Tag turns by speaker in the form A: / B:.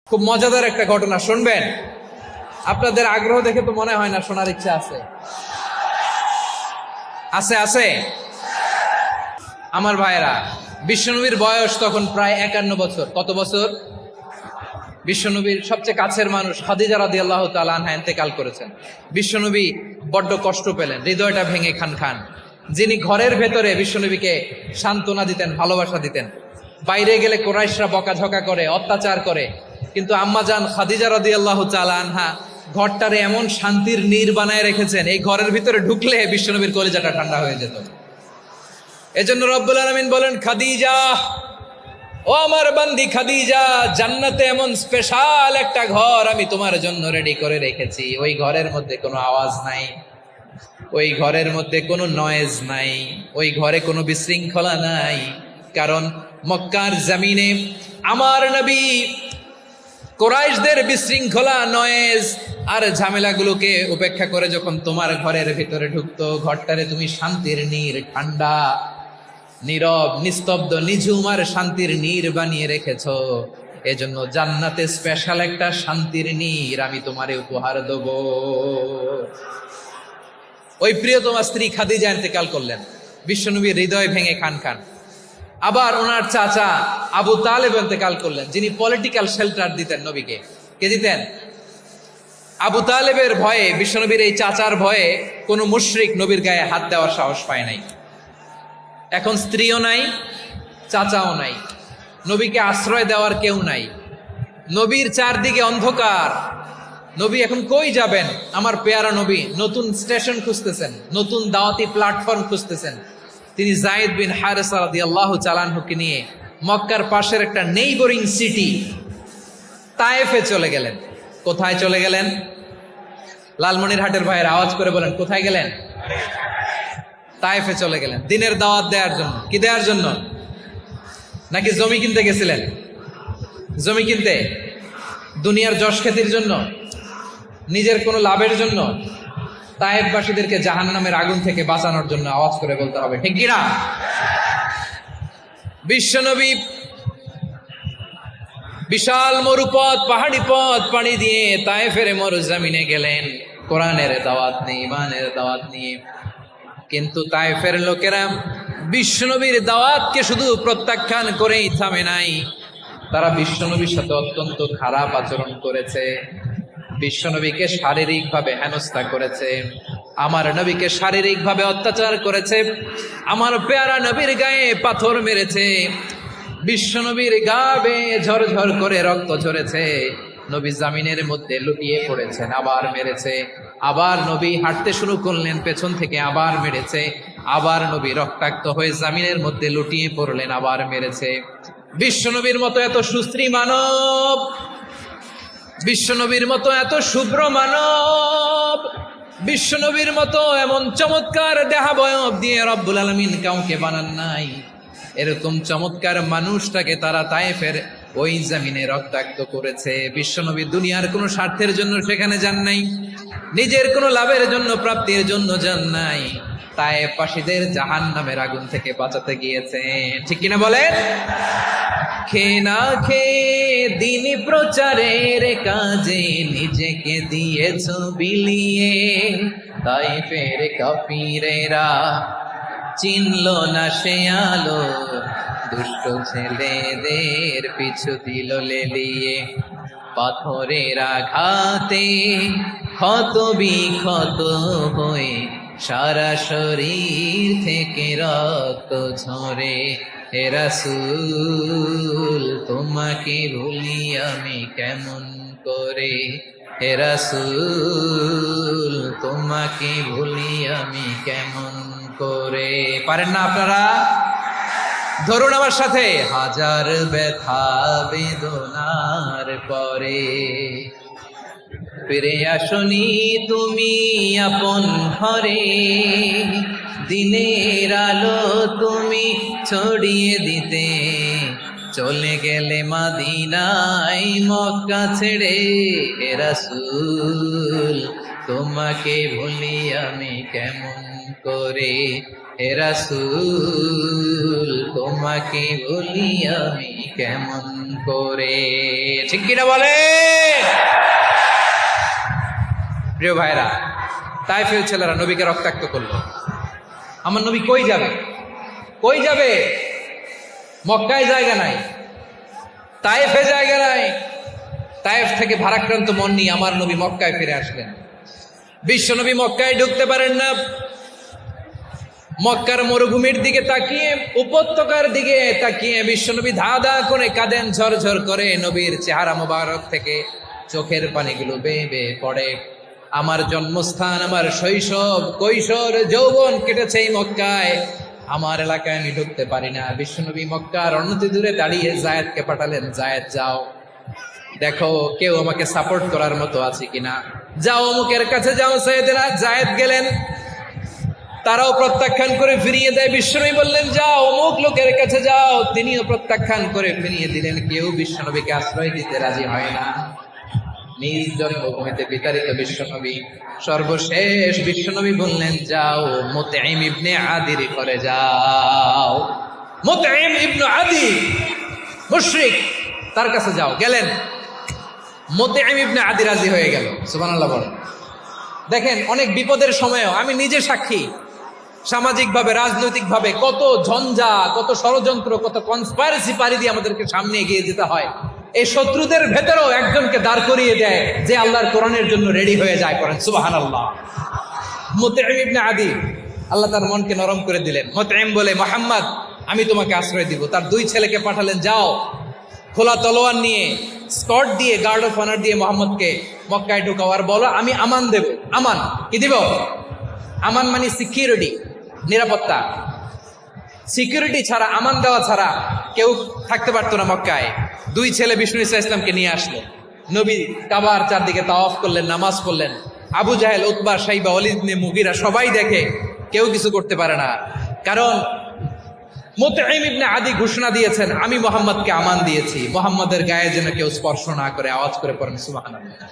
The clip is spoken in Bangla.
A: খুব মজাদার একটা ঘটনা শুনবেন। আপনাদের আগ্রহ দেখে তো মনে হয় না শোনার ইচ্ছা আছে। আছে আছে আমার ভাইয়েরা, বিশ্বনবীর বয়স তখন প্রায় 51 বছর। কত বছর? বিশ্বনবীর সবচেয়ে কাছের মানুষ খাদিজা রাদিয়াল্লাহু তাআলা আনহা ইন্তেকাল করেছেন। বিশ্বনবী বড্ড কষ্ট পেলেন, হৃদয়টা ভেঙে খান খান। যিনি ঘরের ভেতরে বিশ্বনবীকে সান্ত্বনা দিতেন, ভালোবাসা দিতেন, বাইরে গেলে কোরাইশরা বকাঝকা করে, অত্যাচার করে, কিন্তু আম্মাজান খাদিজা রাদিয়াল্লাহু তাআলা আনহা ঘরটারে এমন শান্তির নীড় বানায় রেখেছেন, এই ঘরের ভিতরে ঢুকলে বিশ্বনবীর কলিজাটা ঠান্ডা হয়ে যেত। এজন্য রব্বুল আলামিন বলেন, খাদিজা, ও আমার বান্দি খাদিজা, জান্নাতে এমন স্পেশাল একটা ঘর আমি তোমার জন্য রেডি করে রেখেছি। ওই ঘরের মধ্যে কোনো আওয়াজ নাই, ওই ঘরের মধ্যে কোনো নয়েজ নাই, ওই ঘরে কোনো বিশৃঙ্খলা নাই। কারণ মক্কার জমিনে আমার নবী কোরাইশদের বিশৃঙ্খলা, নয়েজ আর ঝামেলাগুলোকে উপেক্ষা করে যখন তোমার ঘরের ভিতরে ঢুকতো, ঘরটারে তুমি শান্তির নীড়, ঠান্ডা, নীরব, নিস্তব্ধ, নিঝুম আর শান্তির নীড় বানিয়ে রেখেছো। এজন্য জান্নাতে স্পেশাল একটা শান্তির নীড় আমি তোমারে উপহার দেব। ওই প্রিয়তমা স্ত্রী খাদিজা ইন্তেকাল করলেন, বিশ্বনবীর হৃদয় ভেঙে খান খান। আবার ওনার চাচা আবু তালেব ইন্তেকাল করলেন, যিনি পলিটিক্যাল শেল্টার দিতেন নবীকে। কে দিতেন? আবু তালেবের ভয়ে, বিশ্বনবীর এই চাচার ভয়ে কোনো মুশরিক নবীর গায়ে হাত দেওয়ার সাহস পায় নাই। এখন স্ত্রীও নাই, চাচাও নাই, নবীকে আশ্রয় দেওয়ার কেউ নাই, নবীর চারদিকে অন্ধকার। নবী এখন কই যাবেন? আমার পেয়ারা নবী নতুন স্টেশন খুঁজতেছেন, নতুন দাওয়াতি প্ল্যাটফর্ম খুঁজতেছেন। তিনি যায়েদ বিন হারেসা রাদিয়াল্লাহু তাআলা আনহুকে নিয়ে মক্কার পাশের একটা নেইবরিং সিটি তায়েফে চলে গেলেন। কোথায় চলে গেলেন? লালমনিরহাটের ভাইয়ের আওয়াজ করে বলেন, কোথায় গেলেন? তায়েফে চলে গেলেন দিনের দাওয়াত দেওয়ার জন্য। কি দেওয়ার জন্য? নাকি জমি কিনতে গেছিলেন? জমি কিনতে, দুনিয়ার যশ খ্যাতির জন্য, নিজের কোনো লাভের জন্য? তায়েফবাসীদেরকে জাহান্নামের আগুন থেকে বাঁচানোর জন্য। আওয়াজ করে বলতে হবে, ঠিক কিনা? বিশ্বনবী বিশাল মরুপথ, পাহাড়ি পথ পাড়ি দিয়ে তায়েফের মরুজমিনে গেলেন কোরআনের দাওয়াত নিয়ে, ইমানের দাওয়াত নিয়ে। কিন্তু তায়েফের লোকেরা বিশ্বনবীর দাওয়াতকে শুধু প্রত্যাখ্যান করেই থামে নাই, তারা বিশ্বনবীর সাথে অত্যন্ত খারাপ আচরণ করেছে। বিশ্বনবীকে শারীরিকভাবে হেনস্থা করেছে, আমার নবীকে শারীরিকভাবে অত্যাচার করেছে, আমার পেয়ারা নবীর গায়ে পাথর মেরেছে, বিশ্বনবীর গা বেয়ে ঝরঝর করে রক্ত ঝরেছে, নবী জামিনের মধ্যে লুটিয়ে পড়েছেন, আবার মেরেছে, আবার নবী হাঁটতে শুরু করলেন, পেছন থেকে আবার মেরেছে, আবার নবী রক্তাক্ত হয়ে জামিনের মধ্যে লুটিয়ে পড়লেন, আবার মেরেছে। বিশ্বনবীর মতো এত সুস্ত্রী মানব, বিশ্বনবীর মতো এত শুভ্র মানব, বিশ্বনবীর মতো এমন চমৎকার দেহাবয়ব দিয়ে রব্বুল আলামিন কাউকে বানান নাই। এরকম চমৎকার মানুষটাকে তারা তায়েফের ওই জমিনে রক্তাক্ত করেছে। বিশ্বনবী দুনিয়ার কোনো স্বার্থের জন্য সেখানে যান নাই, নিজের কোনো লাভের জন্য, প্রাপ্তির জন্য যান নাই, তায়েফবাসীদের জাহান্নামের আগুন থেকে বাঁচাতে গিয়েছেন। ঠিক কিনা বলেন? খেয়ে না খেয়ে দিন প্রচারের কাজে নিজেকে দিয়েছ বিলিয়ে, তায়েফের কাফিরেরা চিনল না সে আলো, দুষ্ট ছেলেদের পিছু দিল লেলিয়ে, পাথরের আঘাতে ক্ষত বিক্ষত হয়ে সারা শরীর থেকে রক্ত ঝরে। হে রাসূল, তোমাকে ভুলি আমি কেমন করে? হে রাসূল, তোমাকে ভুলি আমি কেমন করে? পারেন না আপনারা? ধরুন আমার সাথে, হাজার ব্যথা বেদনার পরে ফিরে আসনি তুমি আপন ঘরে, দিনের আলো তুমি ছড়িয়ে দিতে চলে গেলে মদিনায় মক্কা ছেড়ে। হে রাসূল, তোমাকে ভুলি আমি কেমন করে? হে রাসূল তোমাকে বলি আমি কেমন করে, ঠিক কিনা বলে? প্রিয় ভাইরা, তায়েফের ছেলেরা নবীকে রক্তাক্ত করলো। আমার নবী কই যাবে? কই যাবে? মক্কায় জায়গা নাই, তায়েফে জায়গা নাই। তায়েফ থেকে ভারাক্রান্ত মন নিয়ে আমার নবী মক্কায় ফিরে আসলেন। বিশ্ব নবী মক্কায় ঢুকতে পারেন না। মক্কার মরুভূমির দিকে তাকিয়ে, উপত্যকার দিকে তাকিয়ে বিশ্বনবী ধা ধা করে কাঁদেন, ঝরঝর করে। নবীর চেহারা মোবারক থেকে চোখের পানিগুলো বেয়ে বেয়ে পড়ে। আমার জন্মস্থান, আমার শৈশব, কৈশোর, যৌবন কেটেছে এই মক্কায়। আমার এলাকায় আমি ঢুকতে পারি না। বিশ্বনবী মক্কার অনতি দূরে দাঁড়িয়ে জায়েদকে পাঠালেন, জায়েদ যাও, দেখো কেউ আমাকে সাপোর্ট করার মতো আছে কিনা, যাও অমুকের কাছে যাও। সাইয়েদনা জায়েদ গেলেন, তারাও প্রত্যাখ্যান করে ফিরিয়ে দেয়। বিশ্বনবী বললেন যাও অমুক লোকের কাছে যাও, তিনিও প্রত্যাখ্যান করে ফিরিয়ে দিলেন। কেউ বিশ্বনবীকে আশ্রয় দিতে রাজি হয় না। নিজ জন্মভূমিতে বিতাড়িত বিশ্বনবী, সর্বশেষ বিশ্বনবী বললেন যাও মুতঈম ইবনে আদির ঘরে যাও। মুতঈম ইবনে আদি মুশরিক, তার কাছে যাও। গেলেন, মুতঈম ইবনে আদি রাজি হয়ে গেল। সুবহানাল্লাহ বলেন। দেখেন, অনেক বিপদের সময়ও আমি নিজে সাক্ষী, সামাজিকভাবে, রাজনৈতিকভাবে কত ঝঞ্ঝা, কত ষড়যন্ত্র, কত কনস্পাইরেসি পাড়ি দিয়ে আমাদেরকে সামনে এগিয়ে যেতে হয়। এই শত্রুদের ভেতরেও একজনকে দাঁড় করিয়ে দেয় যে আল্লাহর কোরআনের জন্য রেডি হয়ে যায়। করেন সুবহানাল্লাহ। মুতঈম ইবনে আদি, আল্লাহ তার মনকে নরম করে দিলেন। মুতঈম বলে, মুহাম্মদ আমি তোমাকে আশ্রয় দিব। তার দুই ছেলেকে পাঠালেন, যাও খোলা তলোয়ার নিয়ে, স্কট দিয়ে, গার্ড অফ অনার দিয়ে মোহাম্মদকে মক্কায় ঢুকাও, আর বলো আমি আমান দেব। আমান কি দিব? আমান মানে সিকিউরিটি, নিরাপত্তা। সিকিউরিটি ছাড়া, আমান দেওয়া ছাড়া কেউ থাকতে পারতো না মক্কায়। দুই ছেলে বিষ্ণু ইসা ইসলামকে নিয়ে আসলো। নবী কাবার চারদিকে তাওয়াফ করলেন, নামাজ পড়লেন। আবু জাহেল, উতবা, শাইবা, ওয়ালিদ ইবনে মুগীরা সবাই দেখে, কেউ কিছু করতে পারে না। কারণ মুতঈম ইবনে আদি ঘোষণা দিয়েছেন, আমি মুহাম্মদকে আমান দিয়েছি, মুহাম্মদের গায়ে যেন কেউ স্পর্শ না করে। আওয়াজ করে পড়েন সুবহানাল্লাহ।